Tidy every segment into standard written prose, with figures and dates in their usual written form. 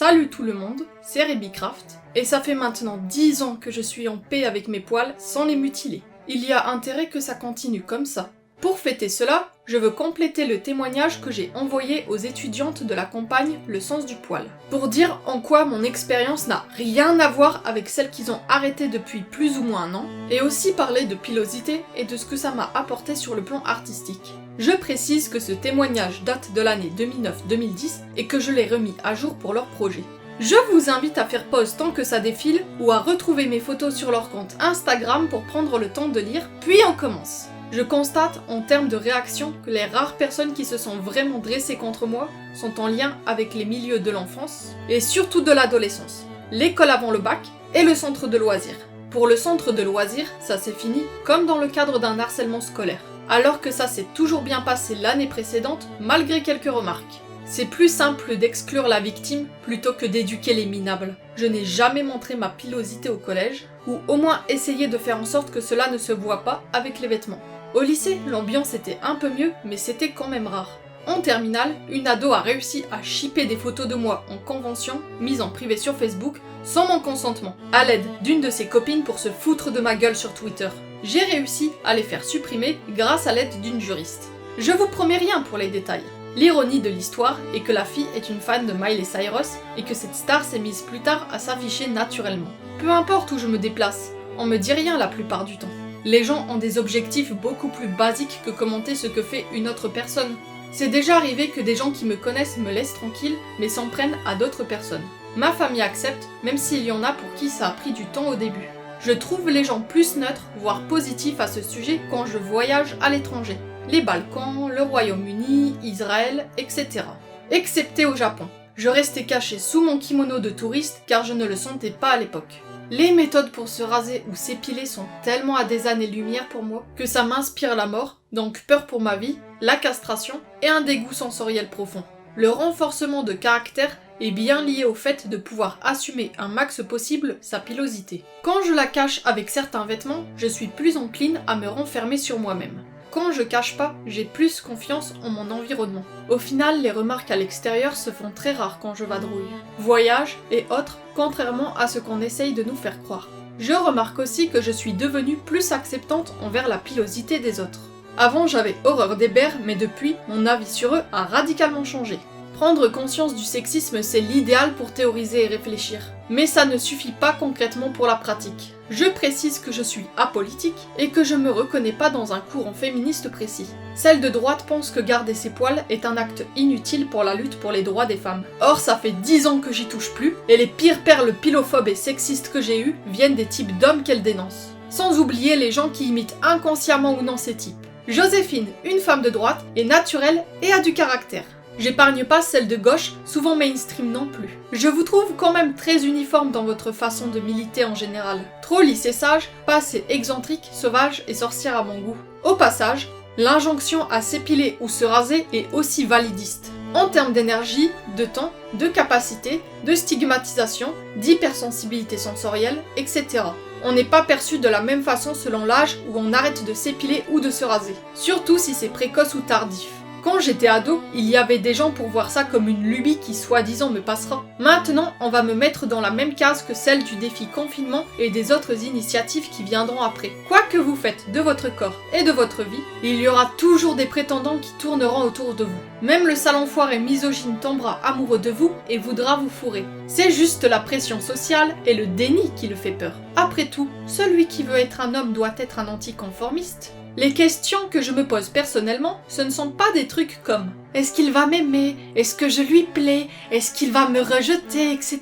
Salut tout le monde, c'est Rebicraft, et ça fait maintenant 10 ans que je suis en paix avec mes poils sans les mutiler. Il y a intérêt que ça continue comme ça. Pour fêter cela, je veux compléter le témoignage que j'ai envoyé aux étudiantes de la campagne Le Sens du Poil, pour dire en quoi mon expérience n'a rien à voir avec celle qu'ils ont arrêtée depuis plus ou moins un an, et aussi parler de pilosité et de ce que ça m'a apporté sur le plan artistique. Je précise que ce témoignage date de l'année 2009-2010 et que je l'ai remis à jour pour leur projet. Je vous invite à faire pause tant que ça défile ou à retrouver mes photos sur leur compte Instagram pour prendre le temps de lire, puis on commence. Je constate en termes de réaction que les rares personnes qui se sont vraiment dressées contre moi sont en lien avec les milieux de l'enfance et surtout de l'adolescence, l'école avant le bac et le centre de loisirs. Pour le centre de loisirs, ça s'est fini comme dans le cadre d'un harcèlement scolaire, alors que ça s'est toujours bien passé l'année précédente malgré quelques remarques. C'est plus simple d'exclure la victime plutôt que d'éduquer les minables. Je n'ai jamais montré ma pilosité au collège, ou au moins essayé de faire en sorte que cela ne se voit pas avec les vêtements. Au lycée, l'ambiance était un peu mieux, mais c'était quand même rare. En terminale, une ado a réussi à shipper des photos de moi en convention, mises en privé sur Facebook, sans mon consentement, à l'aide d'une de ses copines pour se foutre de ma gueule sur Twitter. J'ai réussi à les faire supprimer grâce à l'aide d'une juriste. Je vous promets rien pour les détails. L'ironie de l'histoire est que la fille est une fan de Miley Cyrus et que cette star s'est mise plus tard à s'afficher naturellement. Peu importe où je me déplace, on me dit rien la plupart du temps. Les gens ont des objectifs beaucoup plus basiques que commenter ce que fait une autre personne. C'est déjà arrivé que des gens qui me connaissent me laissent tranquille, mais s'en prennent à d'autres personnes. Ma famille accepte, même s'il y en a pour qui ça a pris du temps au début. Je trouve les gens plus neutres, voire positifs à ce sujet quand je voyage à l'étranger. Les Balkans, le Royaume-Uni, Israël, etc. Excepté au Japon. Je restais cachée sous mon kimono de touriste car je ne le sentais pas à l'époque. Les méthodes pour se raser ou s'épiler sont tellement à des années-lumière pour moi que ça m'inspire la mort, donc peur pour ma vie, la castration et un dégoût sensoriel profond. Le renforcement de caractère est bien lié au fait de pouvoir assumer un max possible sa pilosité. Quand je la cache avec certains vêtements, je suis plus encline à me renfermer sur moi-même. Quand je cache pas, j'ai plus confiance en mon environnement. Au final, les remarques à l'extérieur se font très rares quand je vadrouille. Voyage et autres, contrairement à ce qu'on essaye de nous faire croire. Je remarque aussi que je suis devenue plus acceptante envers la pilosité des autres. Avant, j'avais horreur des bers, mais depuis, mon avis sur eux a radicalement changé. Prendre conscience du sexisme, c'est l'idéal pour théoriser et réfléchir. Mais ça ne suffit pas concrètement pour la pratique. Je précise que je suis apolitique et que je me reconnais pas dans un courant féministe précis. Celle de droite pense que garder ses poils est un acte inutile pour la lutte pour les droits des femmes. Or, ça fait 10 ans que j'y touche plus, et les pires perles pilophobes et sexistes que j'ai eues viennent des types d'hommes qu'elle dénonce. Sans oublier les gens qui imitent inconsciemment ou non ces types. Joséphine, une femme de droite, est naturelle et a du caractère. J'épargne pas celle de gauche, souvent mainstream non plus. Je vous trouve quand même très uniforme dans votre façon de militer en général. Trop lisse et sage, pas assez excentrique, sauvage et sorcière à mon goût. Au passage, l'injonction à s'épiler ou se raser est aussi validiste. En termes d'énergie, de temps, de capacité, de stigmatisation, d'hypersensibilité sensorielle, etc. On n'est pas perçu de la même façon selon l'âge où on arrête de s'épiler ou de se raser. Surtout si c'est précoce ou tardif. Quand j'étais ado, il y avait des gens pour voir ça comme une lubie qui soi-disant me passera. Maintenant, on va me mettre dans la même case que celle du défi confinement et des autres initiatives qui viendront après. Quoi que vous faites de votre corps et de votre vie, il y aura toujours des prétendants qui tourneront autour de vous. Même le salon foire et misogyne tombera amoureux de vous et voudra vous fourrer. C'est juste la pression sociale et le déni qui le fait peur. Après tout, celui qui veut être un homme doit être un anticonformiste. Les questions que je me pose personnellement, ce ne sont pas des trucs comme « Est-ce qu'il va m'aimer ? Est-ce que je lui plais ? Est-ce qu'il va me rejeter ? etc. »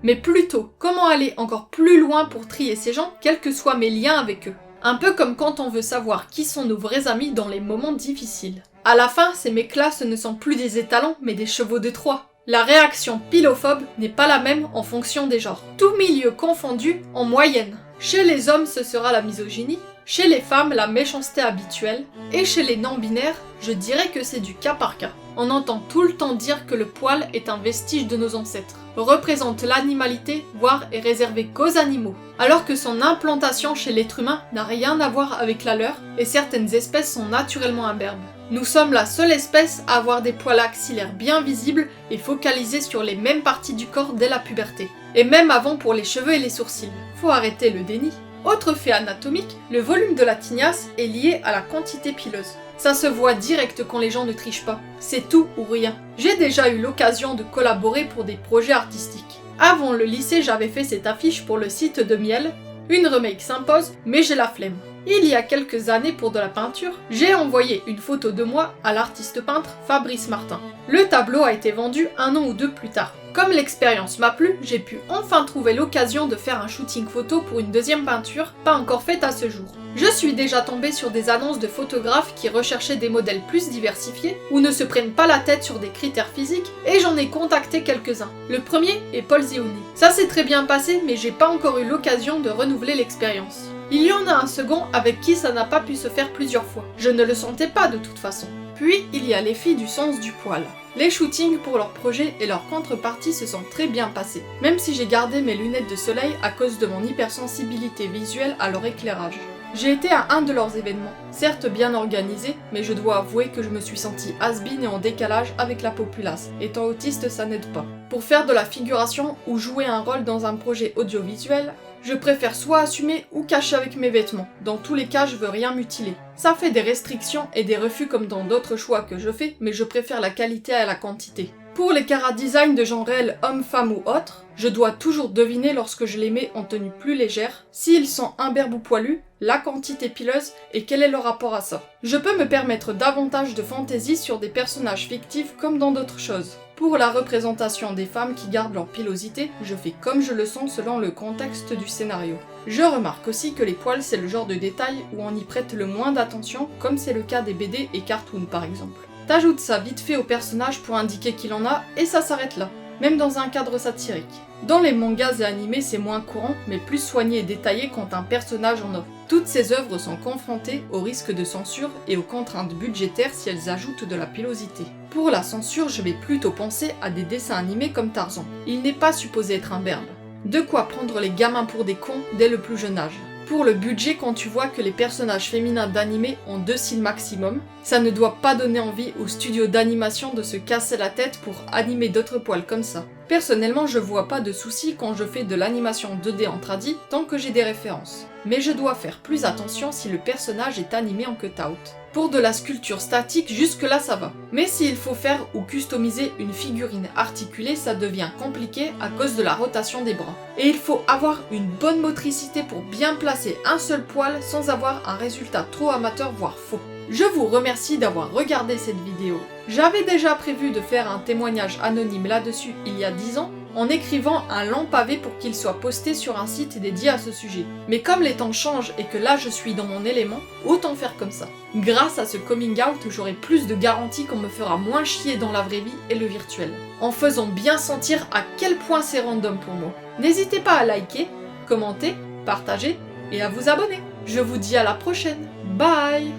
Mais plutôt, comment aller encore plus loin pour trier ces gens, quels que soient mes liens avec eux. Un peu comme quand on veut savoir qui sont nos vrais amis dans les moments difficiles. À la fin, ces mecs-là, ce ne sont plus des étalons, mais des chevaux de Troie. La réaction pilophobe n'est pas la même en fonction des genres. Tout milieu confondu, en moyenne. Chez les hommes, ce sera la misogynie. Chez les femmes, la méchanceté habituelle, et chez les non-binaires, je dirais que c'est du cas par cas. On entend tout le temps dire que le poil est un vestige de nos ancêtres, représente l'animalité, voire est réservé qu'aux animaux, alors que son implantation chez l'être humain n'a rien à voir avec la leur, et certaines espèces sont naturellement imberbes. Nous sommes la seule espèce à avoir des poils axillaires bien visibles et focalisés sur les mêmes parties du corps dès la puberté. Et même avant pour les cheveux et les sourcils. Faut arrêter le déni. Autre fait anatomique, le volume de la tignasse est lié à la quantité pileuse. Ça se voit direct quand les gens ne trichent pas. C'est tout ou rien. J'ai déjà eu l'occasion de collaborer pour des projets artistiques. Avant le lycée, j'avais fait cette affiche pour le site de Miel. Une remake s'impose, mais j'ai la flemme. Il y a quelques années, pour de la peinture, j'ai envoyé une photo de moi à l'artiste peintre Fabrice Martin. Le tableau a été vendu 1 an ou 2 plus tard. Comme l'expérience m'a plu, j'ai pu enfin trouver l'occasion de faire un shooting photo pour une deuxième peinture, pas encore faite à ce jour. Je suis déjà tombée sur des annonces de photographes qui recherchaient des modèles plus diversifiés ou ne se prennent pas la tête sur des critères physiques et j'en ai contacté quelques-uns. Le premier est Paul Ziouni. Ça s'est très bien passé mais j'ai pas encore eu l'occasion de renouveler l'expérience. Il y en a un second avec qui ça n'a pas pu se faire plusieurs fois. Je ne le sentais pas de toute façon. Puis il y a les filles du sens du poil. Les shootings pour leurs projets et leurs contreparties se sont très bien passés, même si j'ai gardé mes lunettes de soleil à cause de mon hypersensibilité visuelle à leur éclairage. J'ai été à un de leurs événements, certes bien organisé, mais je dois avouer que je me suis sentie has-been et en décalage avec la populace. Étant autiste, ça n'aide pas. Pour faire de la figuration ou jouer un rôle dans un projet audiovisuel, je préfère soit assumer ou cacher avec mes vêtements. Dans tous les cas, je veux rien mutiler. Ça fait des restrictions et des refus comme dans d'autres choix que je fais, mais je préfère la qualité à la quantité. Pour les chara-design de genre réel, homme, femme ou autre, je dois toujours deviner lorsque je les mets en tenue plus légère, s'ils sont imberbes ou poilus, la quantité pileuse et quel est le rapport à ça. Je peux me permettre davantage de fantaisie sur des personnages fictifs comme dans d'autres choses. Pour la représentation des femmes qui gardent leur pilosité, je fais comme je le sens selon le contexte du scénario. Je remarque aussi que les poils c'est le genre de détail où on y prête le moins d'attention, comme c'est le cas des BD et cartoons par exemple. T'ajoutes ça vite fait au personnage pour indiquer qu'il en a, et ça s'arrête là, même dans un cadre satirique. Dans les mangas et animés c'est moins courant, mais plus soigné et détaillé quand un personnage en offre. Toutes ces œuvres sont confrontées au risque de censure et aux contraintes budgétaires si elles ajoutent de la pilosité. Pour la censure, je vais plutôt penser à des dessins animés comme Tarzan. Il n'est pas supposé être imberbe. De quoi prendre les gamins pour des cons dès le plus jeune âge. Pour le budget, quand tu vois que les personnages féminins d'animé ont 2 cils maximum, ça ne doit pas donner envie aux studios d'animation de se casser la tête pour animer d'autres poils comme ça. Personnellement, je vois pas de soucis quand je fais de l'animation 2D en tradi tant que j'ai des références. Mais je dois faire plus attention si le personnage est animé en cut-out. Pour de la sculpture statique, jusque-là ça va. Mais s'il faut faire ou customiser une figurine articulée, ça devient compliqué à cause de la rotation des bras. Et il faut avoir une bonne motricité pour bien placer un seul poil sans avoir un résultat trop amateur voire faux. Je vous remercie d'avoir regardé cette vidéo. J'avais déjà prévu de faire un témoignage anonyme là-dessus il y a 10 ans, en écrivant un long pavé pour qu'il soit posté sur un site dédié à ce sujet. Mais comme les temps changent et que là je suis dans mon élément, autant faire comme ça. Grâce à ce coming out, j'aurai plus de garanties qu'on me fera moins chier dans la vraie vie et le virtuel, en faisant bien sentir à quel point c'est random pour moi. N'hésitez pas à liker, commenter, partager et à vous abonner. Je vous dis à la prochaine. Bye!